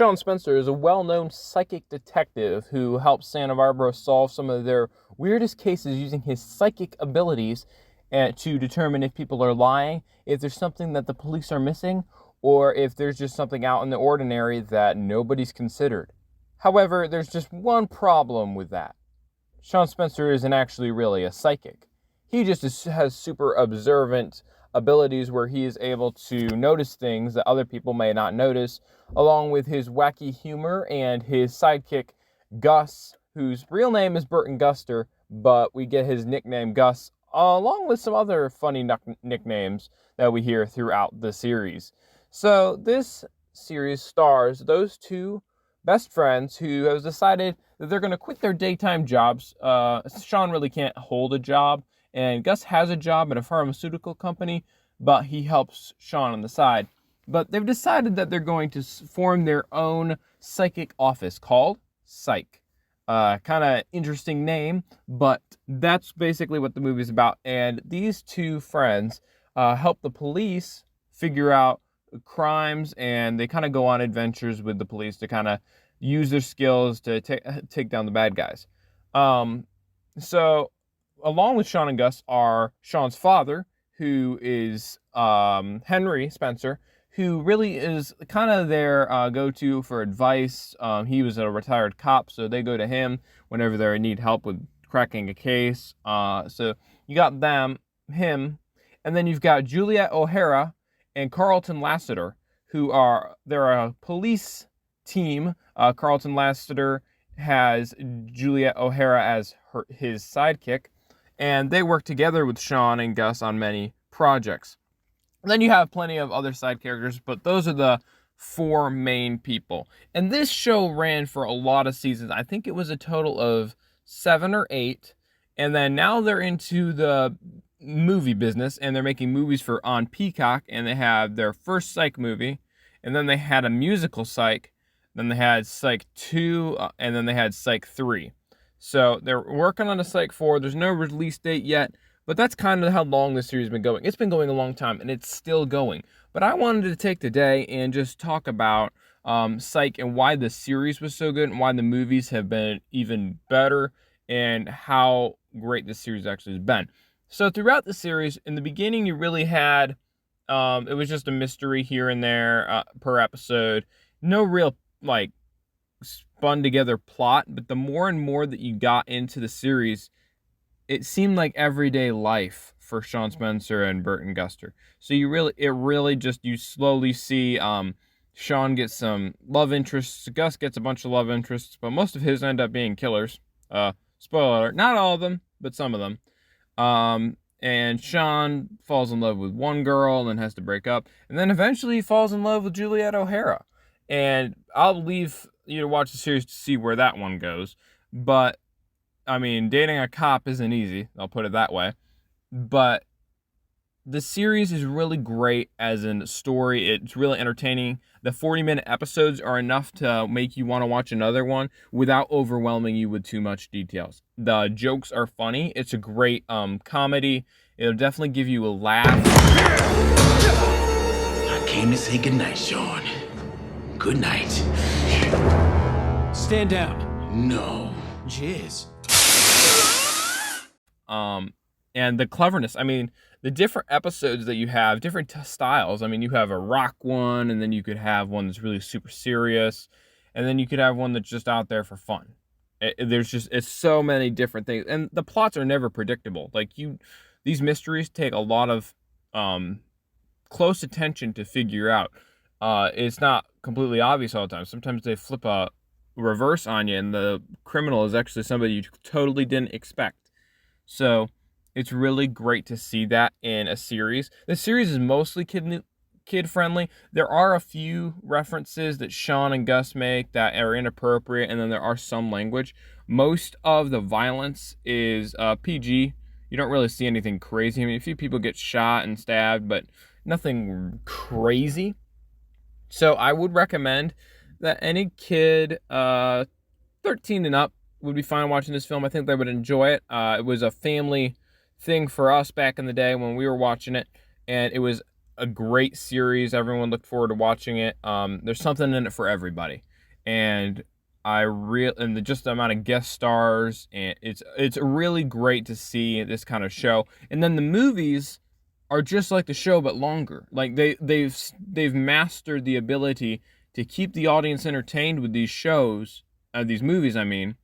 Sean Spencer is a well-known psychic detective who helps Santa Barbara solve some of their weirdest cases using his psychic abilities to determine if people are lying, if there's something that the police are missing, or if there's just something out in the ordinary that nobody's considered. However, there's just one problem with that. Sean Spencer isn't actually really a psychic. He just has super observant abilities where he is able to notice things that other people may not notice, along with his wacky humor and his sidekick, Gus, whose real name is Burton Guster, but we get his nickname Gus, along with some other funny nicknames that we hear throughout the series. So this series stars those two best friends who have decided that they're going to quit their daytime jobs. Sean really can't hold a job, and Gus has a job at a pharmaceutical company, but he helps Sean on the side. But they've decided that they're going to form their own psychic office called Psych. Kind of interesting name, but that's basically what the movie's about. And these two friends help the police figure out crimes, and they kind of go on adventures with the police to kind of use their skills to take down the bad guys. So along with Sean and Gus are Sean's father, who is Henry Spencer, who really is kind of their go-to for advice. He was a retired cop, so they go to him whenever they need help with cracking a case. So you got him, and then you've got Juliet O'Hara and Carlton Lassiter, they're a police team. Carlton Lassiter has Juliet O'Hara as his sidekick, and they work together with Sean and Gus on many projects. And then you have plenty of other side characters, but those are the four main people. And this show ran for a lot of seasons. I think it was a total of 7 or 8. And then now they're into the movie business, and they're making movies on Peacock, and they have their first Psych movie, and then they had a musical Psych, then they had Psych 2, and then they had Psych 3. So they're working on a Psych 4. There's no release date yet, but that's kind of how long this series has been going. It's been going a long time, and it's still going. But I wanted to take today and just talk about Psych and why the series was so good and why the movies have been even better and how great this series actually has been. So throughout the series, in the beginning, you really had, it was just a mystery here and there per episode. No real, spun together plot, but the more and more that you got into the series, it seemed like everyday life for Sean Spencer and Burton Guster. So you slowly see Sean get some love interests, Gus gets a bunch of love interests, but most of his end up being killers. Spoiler alert, not all of them, but some of them. And Sean falls in love with one girl and then has to break up. And then eventually he falls in love with Juliet O'Hara. And I'll leave you to watch the series to see where that one goes. But, I mean, dating a cop isn't easy. I'll put it that way. But the series is really great as a story. It's really entertaining. The 40-minute episodes are enough to make you want to watch another one without overwhelming you with too much details. The jokes are funny. It's a great comedy. It'll definitely give you a laugh. I came to say goodnight, Sean. Good night. Stand down. No. Jizz. And the cleverness. I mean, the different episodes that you have, different styles. I mean, you have a rock one, and then you could have one that's really super serious, and then you could have one that's just out there for fun. It's so many different things, and the plots are never predictable. These mysteries take a lot of close attention to figure out. It's not completely obvious all the time. Sometimes they flip a reverse on you, and the criminal is actually somebody you totally didn't expect. So it's really great to see that in a series. The series is mostly kid-friendly. There are a few references that Sean and Gus make that are inappropriate, and then there are some language. Most of the violence is PG. You don't really see anything crazy. I mean, a few people get shot and stabbed, but nothing crazy. So I would recommend that any kid 13 and up would be fine watching this film. I think they would enjoy it. It was a family thing for us back in the day when we were watching it, and it was a great series. Everyone looked forward to watching it. There's something in it for everybody. and just the amount of guest stars, and it's really great to see this kind of show. And then the movies are just like the show but longer. Like they've mastered the ability to keep the audience entertained with these shows, these movies, I mean.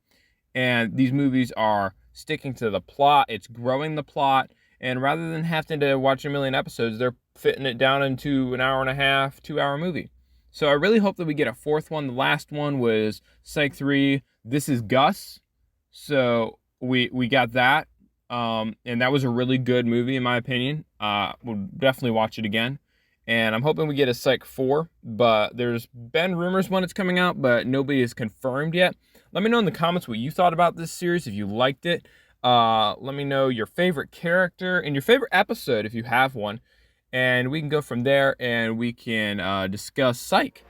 And these movies are sticking to the plot. It's growing the plot, and rather than having to watch a million episodes, they're fitting it down into an hour and a half, 2-hour movie. So I really hope that we get a fourth one. The last one was Psych 3, This Is Gus. So we got that. And that was a really good movie, in my opinion. We'll definitely watch it again. And I'm hoping we get a Psych 4, but there's been rumors when it's coming out, but nobody is confirmed yet. Let me know in the comments what you thought about this series, if you liked it. Let me know your favorite character and your favorite episode, if you have one. And we can go from there, and we can discuss Psych.